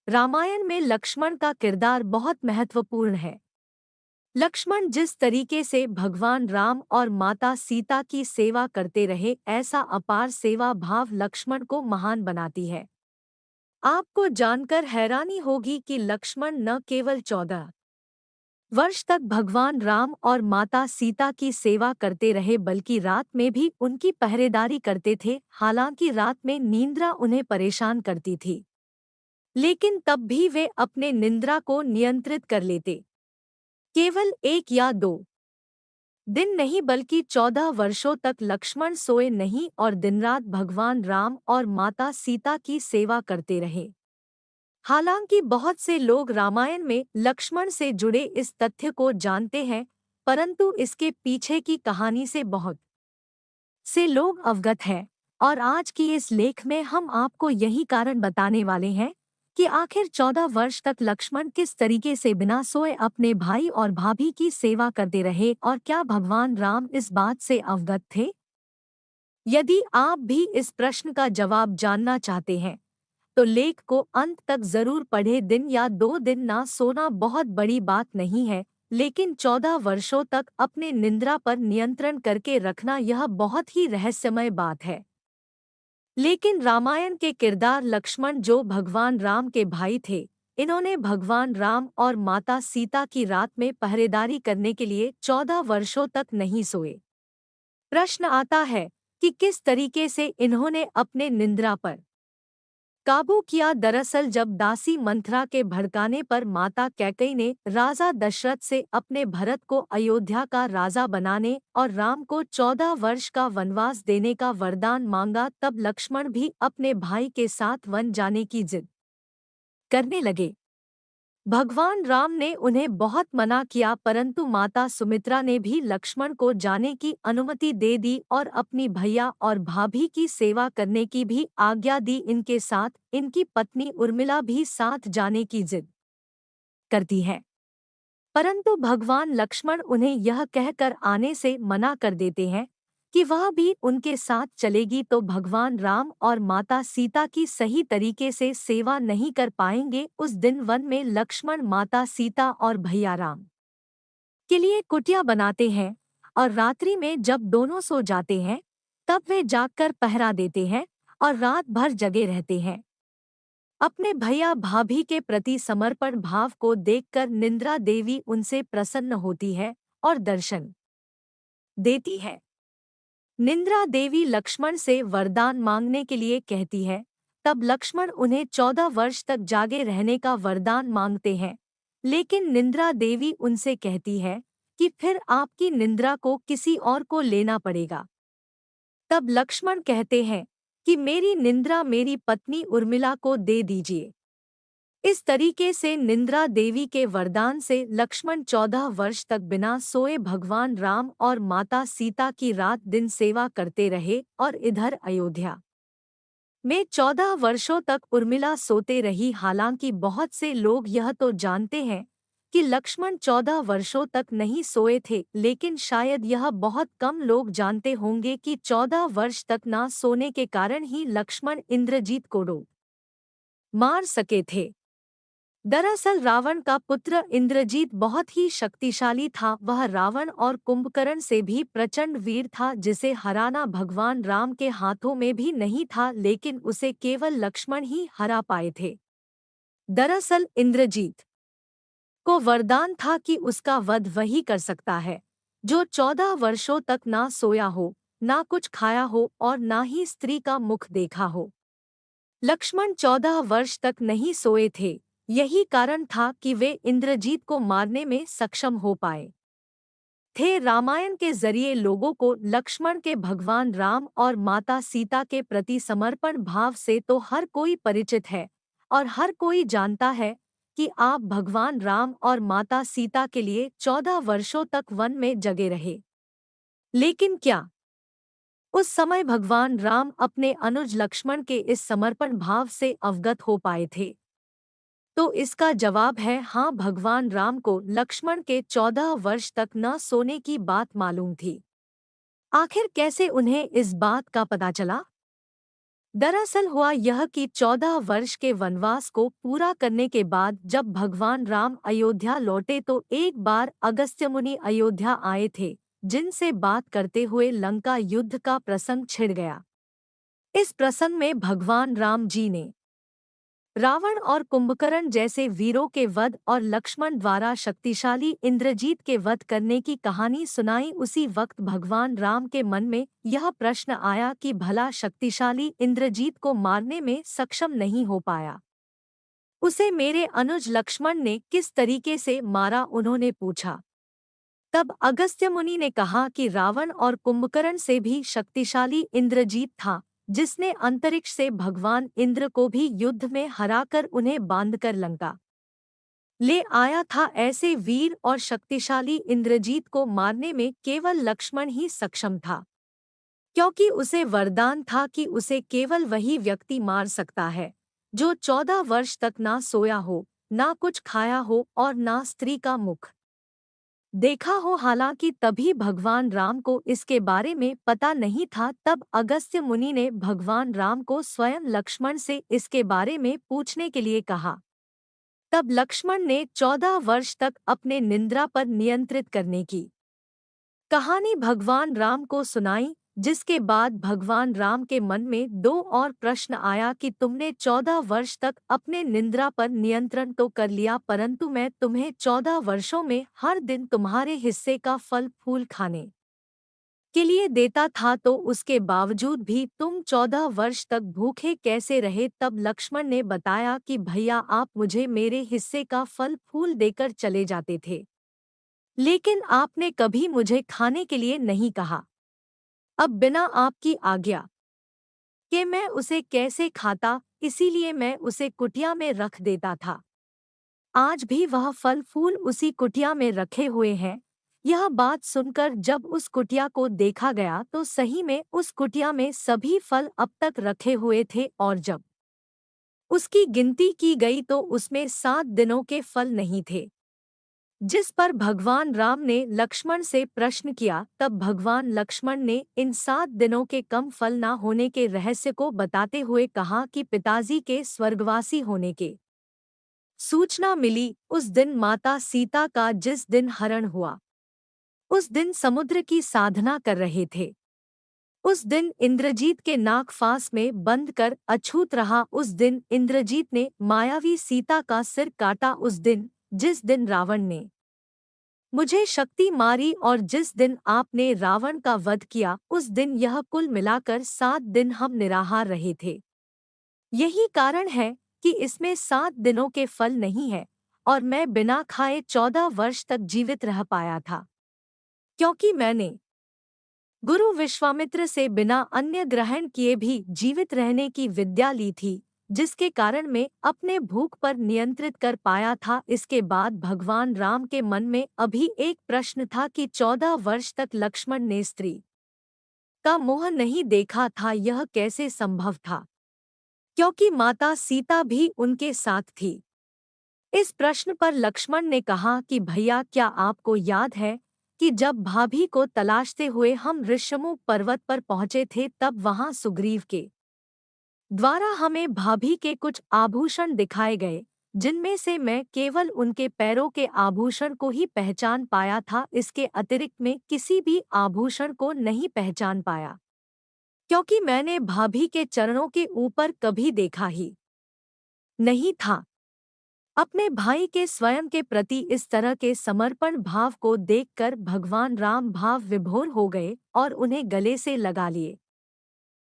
रामायण में लक्ष्मण का किरदार बहुत महत्वपूर्ण है। लक्ष्मण जिस तरीके से भगवान राम और माता सीता की सेवा करते रहे, ऐसा अपार सेवा भाव लक्ष्मण को महान बनाती है। आपको जानकर हैरानी होगी कि लक्ष्मण न केवल 14 वर्ष तक भगवान राम और माता सीता की सेवा करते रहे, बल्कि रात में भी उनकी पहरेदारी करते थे। हालांकि रात में निंद्रा उन्हें परेशान करती थी, लेकिन तब भी वे अपने निंद्रा को नियंत्रित कर लेते। केवल 1 या 2 दिन नहीं, बल्कि 14 वर्षों तक लक्ष्मण सोए नहीं और दिन-रात भगवान राम और माता सीता की सेवा करते रहे। हालांकि बहुत से लोग रामायण में लक्ष्मण से जुड़े इस तथ्य को जानते हैं, परंतु इसके पीछे की कहानी से बहुत से लोग अवगत हैं। और आज की इस लेख में हम आपको यही कारण बताने वाले हैं कि आखिर 14 वर्ष तक लक्ष्मण किस तरीके से बिना सोए अपने भाई और भाभी की सेवा करते रहे, और क्या भगवान राम इस बात से अवगत थे। यदि आप भी इस प्रश्न का जवाब जानना चाहते हैं, तो लेख को अंत तक जरूर पढ़ें। 1 या 2 दिन ना सोना बहुत बड़ी बात नहीं है, लेकिन 14 वर्षों तक अपने निंद्रा पर नियंत्रण करके रखना यह बहुत ही रहस्यमय बात है। लेकिन रामायण के किरदार लक्ष्मण, जो भगवान राम के भाई थे, इन्होंने भगवान राम और माता सीता की रात में पहरेदारी करने के लिए 14 वर्षों तक नहीं सोए। प्रश्न आता है कि किस तरीके से इन्होंने अपने निंद्रा पर काबू किया। दरअसल जब दासी मंथरा के भड़काने पर माता कैकेयी ने राजा दशरथ से अपने भरत को अयोध्या का राजा बनाने और राम को 14 वर्ष का वनवास देने का वरदान मांगा, तब लक्ष्मण भी अपने भाई के साथ वन जाने की जिद करने लगे। भगवान राम ने उन्हें बहुत मना किया, परंतु माता सुमित्रा ने भी लक्ष्मण को जाने की अनुमति दे दी और अपनी भैया और भाभी की सेवा करने की भी आज्ञा दी। इनके साथ इनकी पत्नी उर्मिला भी साथ जाने की जिद करती है, परंतु भगवान लक्ष्मण उन्हें यह कहकर आने से मना कर देते हैं कि वह भी उनके साथ चलेगी तो भगवान राम और माता सीता की सही तरीके से सेवा नहीं कर पाएंगे। उस दिन वन में लक्ष्मण माता सीता और भैया राम के लिए कुटिया बनाते हैं, और रात्रि में जब दोनों सो जाते हैं, तब वे जागकर पहरा देते हैं और रात भर जगे रहते हैं। अपने भैया भाभी के प्रति समर्पण भाव को देखकर निंद्रा देवी उनसे प्रसन्न होती है और दर्शन देती है। निंद्रा देवी लक्ष्मण से वरदान मांगने के लिए कहती है। तब लक्ष्मण उन्हें 14 वर्ष तक जागे रहने का वरदान मांगते हैं, लेकिन निंद्रा देवी उनसे कहती है कि फिर आपकी निंद्रा को किसी और को लेना पड़ेगा। तब लक्ष्मण कहते हैं कि मेरी निंद्रा मेरी पत्नी उर्मिला को दे दीजिए। इस तरीके से निंद्रा देवी के वरदान से लक्ष्मण 14 वर्ष तक बिना सोए भगवान राम और माता सीता की रात दिन सेवा करते रहे, और इधर अयोध्या में 14 वर्षों तक उर्मिला सोते रही। हालांकि बहुत से लोग यह तो जानते हैं कि लक्ष्मण 14 वर्षों तक नहीं सोए थे, लेकिन शायद यह बहुत कम लोग जानते होंगे कि 14 वर्ष तक ना सोने के कारण ही लक्ष्मण इंद्रजीत को मार सके थे। दरअसल रावण का पुत्र इंद्रजीत बहुत ही शक्तिशाली था। वह रावण और कुंभकर्ण से भी प्रचंड वीर था, जिसे हराना भगवान राम के हाथों में भी नहीं था, लेकिन उसे केवल लक्ष्मण ही हरा पाए थे। दरअसल इंद्रजीत को वरदान था कि उसका वध वही कर सकता है जो 14 वर्षों तक ना सोया हो, ना कुछ खाया हो और ना ही स्त्री का मुख देखा हो। लक्ष्मण 14 वर्ष तक नहीं सोए थे, यही कारण था कि वे इंद्रजीत को मारने में सक्षम हो पाए थे। रामायण के जरिए लोगों को लक्ष्मण के भगवान राम और माता सीता के प्रति समर्पण भाव से तो हर कोई परिचित है, और हर कोई जानता है कि आप भगवान राम और माता सीता के लिए 14 वर्षों तक वन में जगे रहे। लेकिन क्या उस समय भगवान राम अपने अनुज लक्ष्मण के इस समर्पण भाव से अवगत हो पाए थे? तो इसका जवाब है हाँ, भगवान राम को लक्ष्मण के 14 वर्ष तक न सोने की बात मालूम थी। आखिर कैसे उन्हें इस बात का पता चला? दरअसल हुआ यह कि 14 वर्ष के वनवास को पूरा करने के बाद जब भगवान राम अयोध्या लौटे तो एक बार अगस्त्य मुनि अयोध्या आए थे, जिनसे बात करते हुए लंका युद्ध का प्रसंग छिड़ गया। इस प्रसंग में भगवान राम जी ने रावण और कुंभकर्ण जैसे वीरों के वध और लक्ष्मण द्वारा शक्तिशाली इंद्रजीत के वध करने की कहानी सुनाई। उसी वक्त भगवान राम के मन में यह प्रश्न आया कि भला शक्तिशाली इंद्रजीत को मारने में सक्षम नहीं हो पाया, उसे मेरे अनुज लक्ष्मण ने किस तरीके से मारा, उन्होंने पूछा। तब अगस्त्य मुनि ने कहा कि रावण और कुंभकर्ण से भी शक्तिशाली इंद्रजीत था, जिसने अंतरिक्ष से भगवान इंद्र को भी युद्ध में हराकर उन्हें बांधकर लंका ले आया था। ऐसे वीर और शक्तिशाली इंद्रजीत को मारने में केवल लक्ष्मण ही सक्षम था, क्योंकि उसे वरदान था कि उसे केवल वही व्यक्ति मार सकता है जो 14 वर्ष तक ना सोया हो, ना कुछ खाया हो और ना स्त्री का मुख देखा हो। हालांकि तभी भगवान राम को इसके बारे में पता नहीं था। तब अगस्त्य मुनि ने भगवान राम को स्वयं लक्ष्मण से इसके बारे में पूछने के लिए कहा। तब लक्ष्मण ने 14 वर्ष तक अपने निद्रा पर नियंत्रित करने की कहानी भगवान राम को सुनाई, जिसके बाद भगवान राम के मन में दो और प्रश्न आया कि तुमने 14 वर्ष तक अपने निद्रा पर नियंत्रण तो कर लिया, परंतु मैं तुम्हें 14 वर्षों में हर दिन तुम्हारे हिस्से का फल फूल खाने के लिए देता था, तो उसके बावजूद भी तुम 14 वर्ष तक भूखे कैसे रहे। तब लक्ष्मण ने बताया कि भैया, आप मुझे मेरे हिस्से का फल फूल देकर चले जाते थे, लेकिन आपने कभी मुझे खाने के लिए नहीं कहा। अब बिना आपकी आज्ञा के मैं उसे कैसे खाता, इसीलिए मैं उसे कुटिया में रख देता था। आज भी वह फल फूल उसी कुटिया में रखे हुए हैं। यह बात सुनकर जब उस कुटिया को देखा गया तो सही में उस कुटिया में सभी फल अब तक रखे हुए थे, और जब उसकी गिनती की गई तो उसमें 7 दिनों के फल नहीं थे। जिस पर भगवान राम ने लक्ष्मण से प्रश्न किया, तब भगवान लक्ष्मण ने इन 7 दिनों के कम फल न होने के रहस्य को बताते हुए कहा कि पिताजी के स्वर्गवासी होने के सूचना मिली उस दिन माता सीता का जिस दिन हरण हुआ, उस दिन समुद्र की साधना कर रहे थे। उस दिन इंद्रजीत के नाग फांस में बंद कर अछूत रहा। उस दिन इंद्रजीत ने मायावी सीता का सिर काटा। उस दिन जिस दिन रावण ने मुझे शक्ति मारी और जिस दिन आपने रावण का वध किया, उस दिन यह कुल मिलाकर 7 दिन हम निराहार रहे थे। यही कारण है कि इसमें 7 दिनों के फल नहीं है और मैं बिना खाए 14 वर्ष तक जीवित रह पाया था, क्योंकि मैंने गुरु विश्वामित्र से बिना अन्य ग्रहण किए भी जीवित रहने की विद्या ली थी, जिसके कारण मैं अपने भूख पर नियंत्रित कर पाया था। इसके बाद भगवान राम के मन में अभी एक प्रश्न था कि 14 वर्ष तक लक्ष्मण ने स्त्री का मुंह नहीं देखा था, यह कैसे संभव था, क्योंकि माता सीता भी उनके साथ थी। इस प्रश्न पर लक्ष्मण ने कहा कि भैया, क्या आपको याद है कि जब भाभी को तलाशते हुए हम ऋषिमुख पर्वत पर पहुंचे थे, तब वहां सुग्रीव के द्वारा हमें भाभी के कुछ आभूषण दिखाए गए, जिनमें से मैं केवल उनके पैरों के आभूषण को ही पहचान पाया था। इसके अतिरिक्त मैं किसी भी आभूषण को नहीं पहचान पाया, क्योंकि मैंने भाभी के चरणों के ऊपर कभी देखा ही नहीं था। अपने भाई के स्वयं के प्रति इस तरह के समर्पण भाव को देखकर भगवान राम भाव विभोर हो गए और उन्हें गले से लगा लिए।